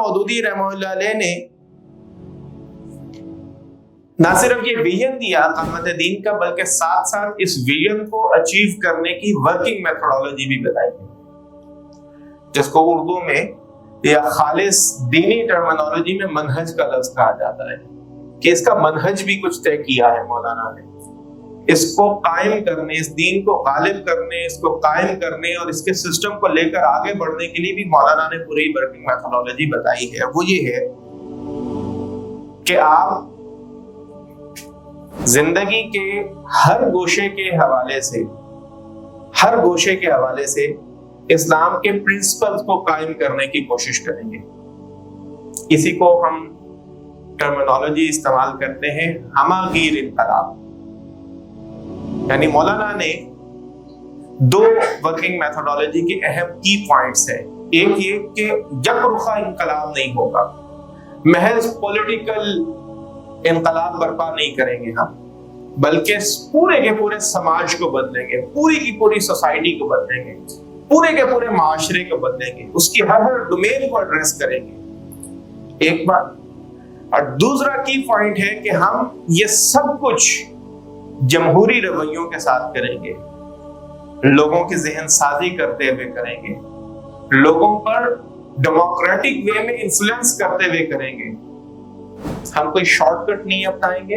मौदूदी रहमतुल्लाह अलैह ने ना सिर्फ ये विजन दिया क़यामत दीन का, बल्कि साथ साथ इस विजन को अचीव करने की वर्किंग मेथोडोलॉजी भी बताई है, जिसको उर्दू में या खालिस दीनी टर्मिनोलॉजी में मनहज का लफ्ज कहा जाता है, कि इसका मनहज भी कुछ तय किया है मौलाना ने। इसको कायम करने, इस दीन को गालिब करने, इसको कायम करने और इसके सिस्टम को लेकर आगे बढ़ने के लिए भी मौलाना ने पूरी वर्किंग मेथोडोलॉजी बताई है। वो ये है कि आप जिंदगी के हर गोशे के हवाले से इस्लाम के प्रिंसिपल्स को कायम करने की कोशिश करेंगे। इसी को हम टर्मिनोलॉजी इस्तेमाल करते हैं हमागीर इनकलाब। यानी मौलाना ने दो वर्किंग मेथोडोलॉजी के अहम की पॉइंट्स हैं। एक ये कि यकरुखा इनकलाब नहीं होगा, महज पॉलिटिकल इनकलाब बर्पा नहीं करेंगे हम, बल्कि पूरे के पूरे समाज को बदलेंगे, पूरी की पूरी सोसाइटी को बदलेंगे, पूरे के पूरे माशरे को बदलेंगे, उसकी हर डोमेन को एड्रेस करेंगे, एक बात। और दूसरा की पॉइंट है कि हम ये सब कुछ जमहूरी रवैयों के साथ करेंगे, लोगों की ज़हन साजी करते हुए करेंगे, लोगों पर डेमोक्रेटिक वे में इन्फ्लुएंस करते हुए करेंगे। हम कोई शॉर्टकट नहीं अपनाएंगे,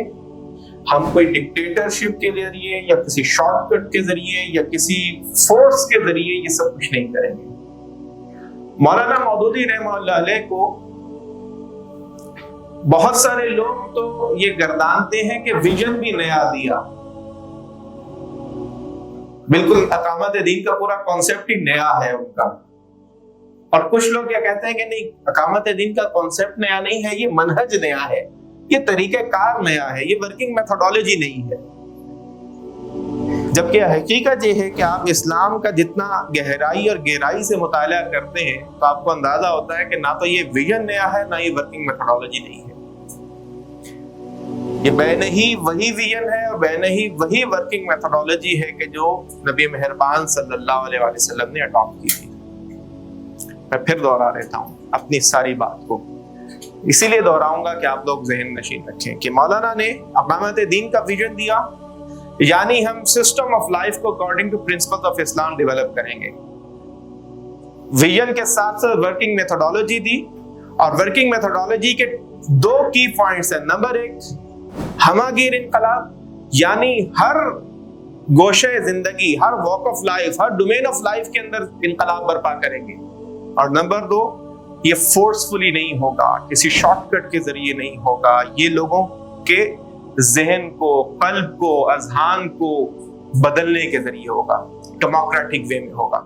हम कोई डिक्टेटरशिप के जरिए या किसी शॉर्टकट के जरिए या किसी फोर्स के जरिए ये सब कुछ नहीं करेंगे। मौलाना मौदूदी रहमतुल्लाह अलैह को बहुत सारे लोग तो ये गर्दानते हैं कि विजन भी नया दिया, बिल्कुल इकामत दीन का पूरा कॉन्सेप्ट ही नया है उनका। और कुछ लोग क्या कहते हैं कि नहीं, इकामत दीन का कॉन्सेप्ट नया नहीं है, ये मनहज नया है, ये तरीक़ेकार नया है, ये वर्किंग मेथोडोलॉजी नहीं है। जबकि हकीकत ये है कि आप इस्लाम का जितना गहराई और गहराई से मुताला करते हैं तो आपको अंदाजा होता है कि ना तो ये विजन नया है, ना ये वर्किंग मेथोडोलॉजी नहीं है। ये बैन ही वही विजन है और बैन ही वही वर्किंग मेथोडोलॉजी है कि जो नबी मेहरबान सल्लल्लाहु अलैहि वसल्लम ने अडॉप्ट की थी। मैं फिर दोहरा रहता हूँ अपनी सारी बात को, इसीलिए दोहराऊंगा कि आप लोग ज़हन नशीन रखें कि मौलाना ने इकामत दीन का विजन दिया, यानी हम सिस्टम ऑफ लाइफ को according to principles of Islam develop करेंगे। विजन के साथ साथ वर्किंग मेथोडोलॉजी दी, और वर्किंग मेथोडोलॉजी के दो की पॉइंट्स हैं। नंबर एक, हमागीर इनकलाब, यानी हर गोशे जिंदगी, हर वॉक ऑफ लाइफ, हर डोमेन ऑफ लाइफ के अंदर इनकलाब बर्पा करेंगे। और नंबर दो, ये फोर्सफुली नहीं होगा, किसी शॉर्टकट के जरिए नहीं होगा, ये लोगों के जहन को, कल्ब को, अज़हान को बदलने के जरिए होगा, डेमोक्रेटिक वे में होगा।